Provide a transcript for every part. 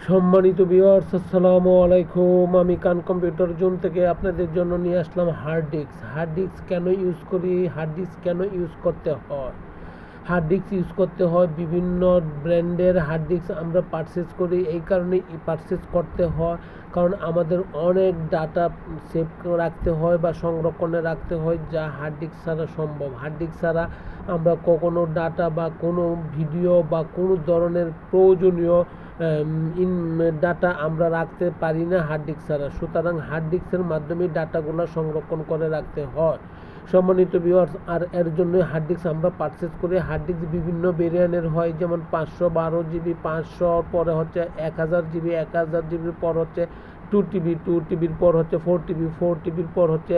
সম্মানিত ভিউয়ার্স, আসসালামু আলাইকুম। আমি কান কম্পিউটার জোন থেকে আপনাদের জন্য নিয়ে আসলাম হার্ড ডিস্ক। হার্ড ডিস্ক কেন ইউজ করি, হার্ড ডিস্ক কেন ইউজ করতে হয়। হার্ড ডিস্ক ইউজ করতে হয়, বিভিন্ন ব্র্যান্ডের হার্ড ডিস্ক আমরা পারচেজ করি। এই কারণে পারচেজ করতে হয় কারণ আমাদের অনেক ডাটা সেভ রাখতে হয় বা সংরক্ষণে রাখতে হয়, যা হার্ড ডিস্ক ছাড়া সম্ভব। হার্ড ডিস্ক ছাড়া আমরা কখনো ডাটা বা কোনো ভিডিও বা কোনো ধরনের প্রয়োজনীয় ডাটা আমরা রাখতে পারি না হার্ড ডিস্ক ছাড়া। সুতরাং হার্ড ডিস্কের মাধ্যমে ডাটাগুলো সংরক্ষণ করে রাখতে হয়। সম্মানিত ভিউয়ার্স, আর এর জন্য হার্ড ডিস্ক আমরা পারচেজ করি। হার্ড ডিস্ক বিভিন্ন ভেরিয়েন্টের হয়, যেমন 512 জিবি, 500 পরে হচ্ছে 1000 জিবি, 1000 জিবির পর হচ্ছে 2 টিবি, 2 টিবির পর হচ্ছে 4 টিবি, 4 টিবির পর হচ্ছে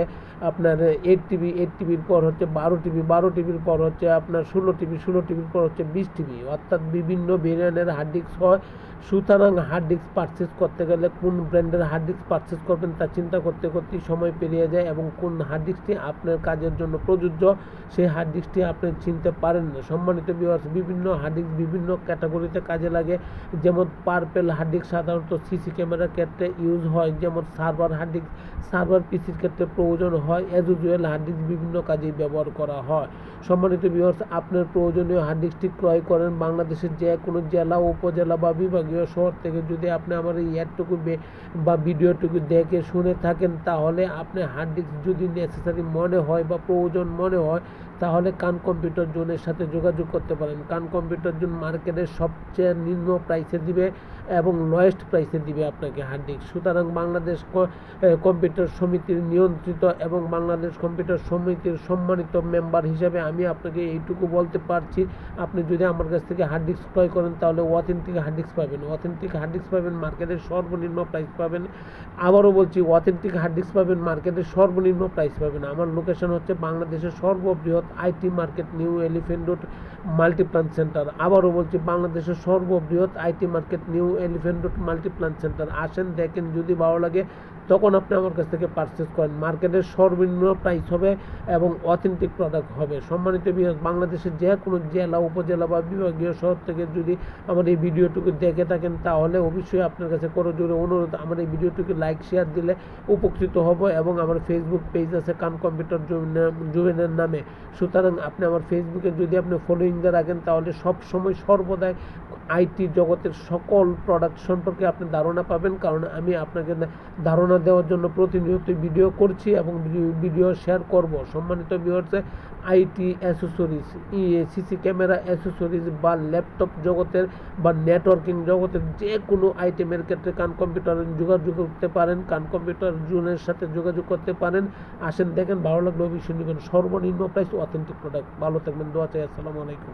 আপনার 8 টিবি, 8 টিবির পর হচ্ছে 12 টিবি, 12 টিবির পর হচ্ছে আপনার 16 টিবি, 16 টিবির পর হচ্ছে 20 টিবি, অর্থাৎ বিভিন্ন ভেরিয়েন্টের হার্ড ডিস্ক হয়। সুতরাং হার্ড ডিস্ক পারচেজ করতে গেলে কোন ব্র্যান্ডের হার্ড ডিস্ক পারচেজ করবেন তা চিন্তা করতে করতেই সময় পেরিয়ে যায়, এবং কোন হার্ড ডিস্কটি আপনার কাজের জন্য প্রযোজ্য সেই হার্ড ডিস্কটি আপনি চিনতে পারেন না। সম্মানিত ভিউয়ার্স, বিভিন্ন হার্ড ডিস্ক বিভিন্ন ক্যাটাগরিতে কাজে লাগে। যেমন পার্পেল হার্ড ডিস্ক সাধারণত সিসি ক্যামেরার ক্ষেত্রে ইউজ হয়, যেমন সার্ভার হার্ড ডিস্ক সার্ভার পিসির ক্ষেত্রে প্রয়োজন হয়। অ্যাজ ইউজুয়াল হার্ড ডিস্ক বিভিন্ন কাজেই ব্যবহার করা হয়। সম্মানিত ভিউয়ার্স, আপনার প্রয়োজনীয় হার্ড ডিস্কটি ক্রয় করেন বাংলাদেশের যে কোনো জেলা, উপজেলা বা বিভাগীয় শহর থেকে। যদি আপনি আমার এই অ্যাডটুকু বা ভিডিওটুকু দেখে শুনে থাকেন, তাহলে আপনি হার্ড ডিস্ক যদি নেসেসারি মনে হয় বা প্রয়োজন মনে হয়, তাহলে কান কম্পিউটার জোনের সাথে যোগাযোগ করতে পারেন। কান কম্পিউটার জোন মার্কেটের সবচেয়ে নিম্ন প্রাইসে দিবে এবং লোয়েস্ট প্রাইসে দিবে আপনাকে হার্ড ডিস্ক। সুতরাং বাংলাদেশ কম্পিউটার সমিতির নিয়ন্ত্রিত এবং বাংলাদেশ কম্পিউটার সমিতির সম্মানিত মেম্বার হিসেবে আমি আপনাকে এইটুকু বলতে পারছি, আপনি যদি আমার কাছ থেকে হার্ড ডিস্ক ক্রয় করেন তাহলে অথেন্টিক হার্ড ডিস্ক পাবেন। অথেন্টিক হার্ড ডিস্ক পাবেন, মার্কেটের সর্বনিম্ন প্রাইস পাবেন। আবারও বলছি, অথেন্টিক হার্ড ডিস্ক পাবেন, মার্কেটের সর্বনিম্ন প্রাইস পাবেন। আমার লোকেশন হচ্ছে বাংলাদেশের সর্ববৃহৎ IT market, new elephant road Multiplan centre. আবারও বলছি, বাংলাদেশের সর্ববৃহৎ IT market, new elephant road Multiplan centre. আসেন, দেখেন, যদি ভালো লাগে তখন আপনি আমার কাছ থেকে পারচেজ করেন। মার্কেটের সর্বনিম্ন প্রাইস হবে এবং অথেন্টিক প্রোডাক্ট হবে। সম্মানিত ভিউয়ার্স, বাংলাদেশের যে কোনো জেলা, উপজেলা বা বিভাগীয় শহর থেকে যদি আমার এই ভিডিওটুকু দেখে থাকেন, তাহলে অবশ্যই আপনার কাছে করজোড়ে অনুরোধ, আমার এই ভিডিওটুকু লাইক শেয়ার দিলে উপকৃত হব। এবং আমার ফেসবুক পেজ আছে কান কম্পিউটার জুবেনের নামে। সুতরাং আপনি আমার ফেসবুকে যদি আপনি ফলোয়িং দিয়ে রাখেন, তাহলে সব সময় সর্বদাই আইটি জগতের সকল প্রোডাক্ট সম্পর্কে আপনি ধারণা পাবেন। কারণ আমি আপনাকে ধারণা দেওয়ার জন্য প্রতিনিয়ত ভিডিও করছি এবং ভিডিও শেয়ার করব। সম্মানিত viewers, IT accessories, CC camera accessories বা ল্যাপটপ জগতের বা নেটওয়ার্কিং জগতের যে কোনো আইটেমের ক্ষেত্রে কান কম্পিউটারে যোগাযোগ করতে পারেন, কান কম্পিউটার জোনের সাথে যোগাযোগ করতে পারেন। আসেন, দেখেন, ভালো লাগলে অবশ্যই নেবেন। সর্বনিম্ন প্রাইস, অথেন্টিক প্রোডাক্ট। ভালো থাকবেন, দোয়া চাই। আসসালামু আলাইকুম।